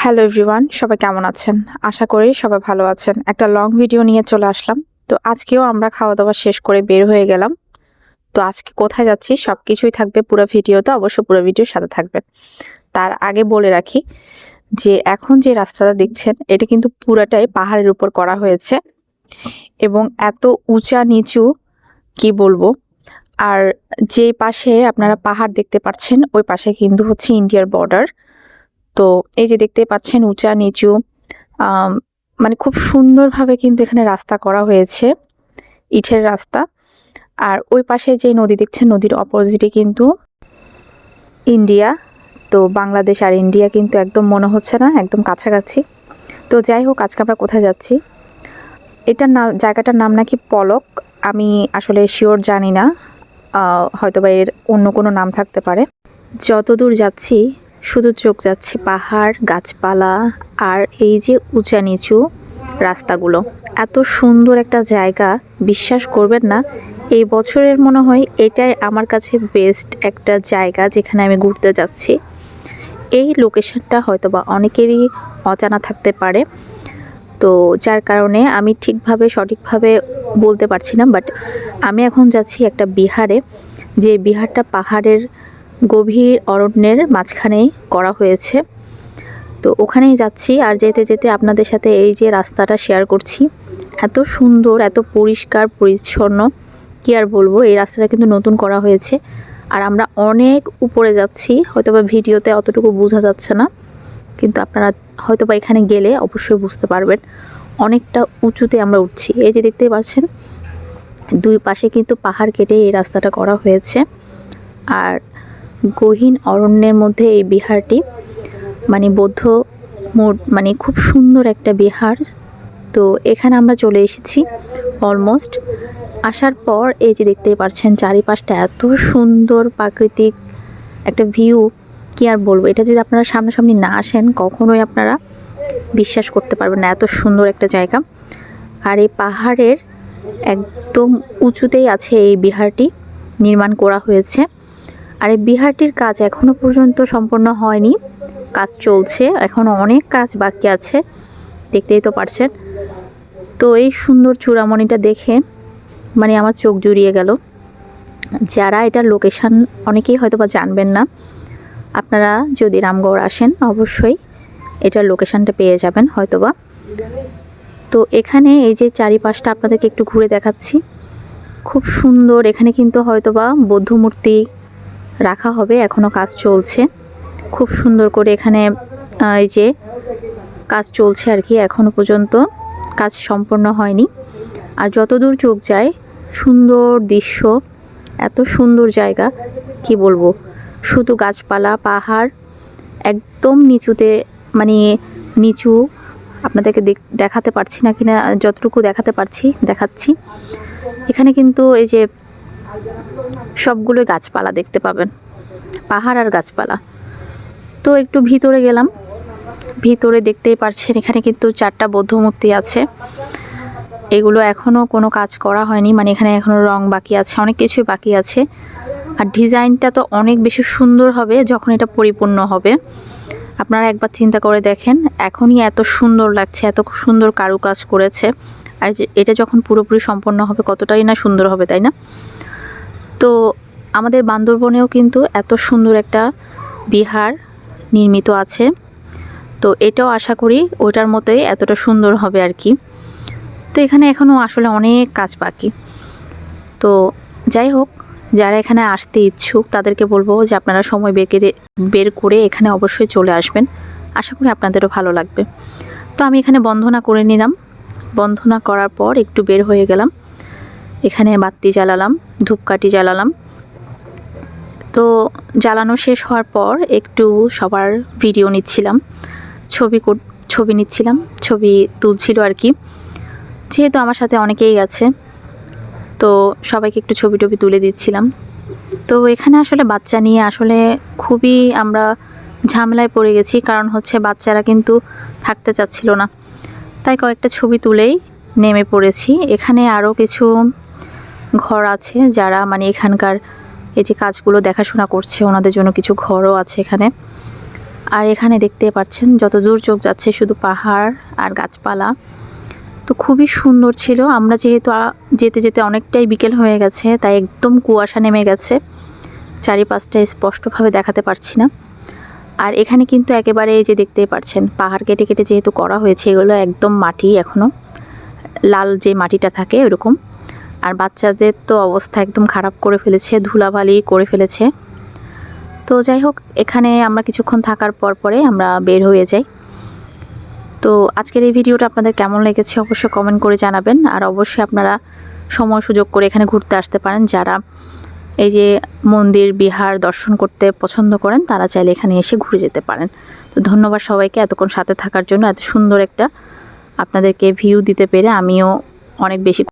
Hello everyone, সবাই কেমন আছেন? আশা করি সবাই ভালো আছেন। একটা লং ভিডিও নিয়ে চলে আসলাম। তো আজকেও আমরা খাওয়া দাওয়া শেষ করে বের হয়ে গেলাম। তো আজকে কোথায় যাচ্ছি সবকিছুই থাকবে পুরো ভিডিওতে, অবশ্য পুরো ভিডিওর সাথে থাকবেন। তার আগে বলে রাখি যে এখন যে রাস্তাটা দেখছেন এটা কিন্তু পুরাটাই পাহাড়ের উপর করা হয়েছে এবং এত উঁচা নিচু কি বলবো। আর যে পাশে আপনারা পাহাড় দেখতে পাচ্ছেন ওই পাশে কিন্তু হচ্ছে ইন্ডিয়ার বর্ডার। তো এই যে দেখতে পাচ্ছেন উঁচা নিচু মানে খুব সুন্দরভাবে কিন্তু এখানে রাস্তা করা হয়েছে, ইটের রাস্তা। আর ওই পাশে যে নদী দেখছেন নদীর অপোজিটে কিন্তু ইন্ডিয়া। তো বাংলাদেশ আর ইন্ডিয়া কিন্তু একদম মনে হচ্ছে না, একদম কাছাকাছি। তো যাই হোক, আজকে আমরা কোথায় যাচ্ছি, এটার নাম, জায়গাটার নাম নাকি পলক। আমি আসলে শিওর জানি না, হয়তোবা এর অন্য কোনো নাম থাকতে পারে। যতদূর যাচ্ছি শুধু চোখ যাচ্ছে পাহাড়, গাছপালা আর এই যে উঁচা নিচু রাস্তাগুলো। এত সুন্দর একটা জায়গা, বিশ্বাস করবেন না, এই বছরের মনে হয় এটাই আমার কাছে বেস্ট একটা জায়গা যেখানে আমি ঘুরতে যাচ্ছি। এই লোকেশনটা হয়তোবা অনেকেরই অজানা থাকতে পারে, তো যার কারণে আমি ঠিকভাবে সঠিকভাবে বলতে পারছি না। বাট আমি এখন যাচ্ছি একটা বিহারে, যে বিহারটা পাহাড়ের গভীর অরণ্যের মাঝখানেই করা হয়েছে। তো ওখানেই যাচ্ছি, আর যেতে যেতে আপনাদের সাথে এই যে রাস্তাটা শেয়ার করছি। এত সুন্দর, এত পরিষ্কার পরিচ্ছন্ন, কি আর বলবো। এই রাস্তাটা কিন্তু নতুন করা হয়েছে, আর আমরা অনেক উপরে যাচ্ছি, হয়তোবা ভিডিওতে অতটুকু বোঝা যাচ্ছে না, কিন্তু আপনারা হয়তোবা এখানে গেলে অবশ্যই বুঝতে পারবেন। অনেকটা উঁচুতে আমরা উঠছি। এই যে দেখতে পাচ্ছেন দুই পাশে কিন্তু পাহাড় কেটে এই রাস্তাটা করা হয়েছে। আর গহীন অরণ্যের মধ্যে এই বিহারটি, মানে বৌদ্ধ মানে খুব সুন্দর একটা বিহার। তো এখানে আমরা চলে এসেছি অলমোস্ট। আসার পর এই যে দেখতেই পাচ্ছেন চারিপাশটা এত সুন্দর প্রাকৃতিক একটা ভিউ, কি আর বলবো। এটা যদি আপনারা সামনাসামনি না আসেন কখনোই আপনারা বিশ্বাস করতে পারবেন না, এত সুন্দর একটা জায়গা। আর এই পাহাড়ের একদম উঁচুতেই আছে এই বিহারটি নির্মাণ করা হয়েছে। আর এই বিহারটির কাজ এখনও পর্যন্ত সম্পন্ন হয়নি, কাজ চলছে, এখনও অনেক কাজ বাকি আছে, দেখতেই তো পারছেন। তো এই সুন্দর চূড়ামণিটা দেখে মানে আমার চোখ জুড়িয়ে গেল। যারা এটার লোকেশান অনেকেই হয়তো বা জানবেন না, আপনারা যদি রামগড় আসেন অবশ্যই এটার লোকেশানটা পেয়ে যাবেন হয়তোবা। তো এখানে এই যে চারিপাশটা আপনাদেরকে একটু ঘুরে দেখাচ্ছি, খুব সুন্দর। এখানে কিন্তু হয়তোবা বৌদ্ধ মূর্তি রাখা হবে, এখনও কাজ চলছে খুব সুন্দর করে। এখানে এই যে কাজ চলছে আর কি, এখনও পর্যন্ত কাজ সম্পন্ন হয়নি। আর যতদূর চোখ যায় সুন্দর দৃশ্য, এত সুন্দর জায়গা, কি বলবো। শুধু গাছপালা, পাহাড়, একদম নিচুতে, মানে নিচু। আপনাদেরকে দেখাতে পারছি না কিনা, যতটুকু দেখাতে পারছি দেখাচ্ছি। এখানে কিন্তু এই যে সবগুলো গাছপালা দেখতে পাবেন, পাহাড় আর গাছপালা। তো একটু ভিতরে গেলাম, ভিতরে দেখতেই পারছেন এখানে কিন্তু 4টা বৌদ্ধ মূর্তি আছে। এগুলো এখনও কোনো কাজ করা হয়নি, মানে এখানে এখনও রং বাকি আছে, অনেক কিছুই বাকি আছে। আর ডিজাইনটা তো অনেক বেশি সুন্দর হবে যখন এটা পরিপূর্ণ হবে। আপনারা একবার চিন্তা করে দেখেন, এখনই এত সুন্দর লাগছে, এত সুন্দর কারুকাজ করেছে, আর যে এটা যখন পুরোপুরি সম্পন্ন হবে কতটাই না সুন্দর হবে, তাই না? তো আমাদের বান্দরবনেও কিন্তু এত সুন্দর একটা বিহার নির্মিত আছে। তো এটাও আশা করি ওটার মতোই এতটা সুন্দর হবে আর কি। তো এখানে এখনও আসলে অনেক কাজ বাকি। তো যাই হোক, যারা এখানে আসতে ইচ্ছুক তাদেরকে বলবো যে আপনারা সময় বের করে এখানে অবশ্যই চলে আসবেন, আশা করি আপনাদেরও ভালো লাগবে। তো আমি এখানে বন্ধনা করে নিলাম, বন্ধনা করার পর একটু বের হয়ে গেলাম। এখানে বাতি জ্বালালাম, ধূপকাঠি জ্বালালাম। তো জ্বালানো শেষ হওয়ার পর একটু সবার ভিডিও নিচ্ছিলাম, ছবি নিচ্ছিলাম, ছবি তুলছিল আর কি। যেহেতু আমার সাথে অনেকেই গেছে, তো সবাইকে একটু ছবি তুলে দিচ্ছিলাম। তো এখানে আসলে বাচ্চা নিয়ে আসলে খুবই আমরা ঝামেলায় পড়ে গেছি, কারণ হচ্ছে বাচ্চারা কিন্তু থাকতে চাচ্ছিল না, তাই কয়েকটা ছবি তুলেই নেমে পড়েছি। এখানে আরও কিছু ঘর আছে, যারা মানে এখানকার এই যে কাজগুলো দেখাশোনা করছে, ওনাদের জন্য কিছু ঘরও আছে এখানে। আর এখানে দেখতে পাচ্ছেন যত দূর চোখ যাচ্ছে শুধু পাহাড় আর গাছপালা। তো খুবই সুন্দর ছিল। আমরা যেহেতু যেতে যেতে অনেকটাই বিকেল হয়ে গেছে, তাই একদম কুয়াশা নেমে গেছে, চারিপাশটা স্পষ্টভাবে দেখাতে পারছি না। আর এখানে কিন্তু একেবারে এই যে দেখতেই পাচ্ছেন পাহাড় কেটে কেটে যেহেতু করা হয়েছে, এগুলো একদম মাটি, এখনও লাল যে মাটিটা থাকে ওরকম। আর বাচ্চাদের তো অবস্থা একদম খারাপ করে ফেলেছে, ধুলাবালি করে ফেলেছে। তো যাই হোক, এখানে আমরা কিছুক্ষণ থাকার পরে আমরা বের হয়ে যাই। তো আজকের এই ভিডিওটা আপনাদের কেমন লেগেছে অবশ্যই কমেন্ট করে জানাবেন। আর অবশ্যই আপনারা সময় সুযোগ করে এখানে ঘুরতে আসতে পারেন। যারা এই যে মন্দির বিহার দর্শন করতে পছন্দ করেন তারা চাইলে এখানে এসে ঘুরে যেতে পারেন। তো ধন্যবাদ সবাইকে এতক্ষণ সাথে থাকার জন্য। এত সুন্দর একটা আপনাদেরকে ভিউ দিতে পেরে আমিও অনেক বেশি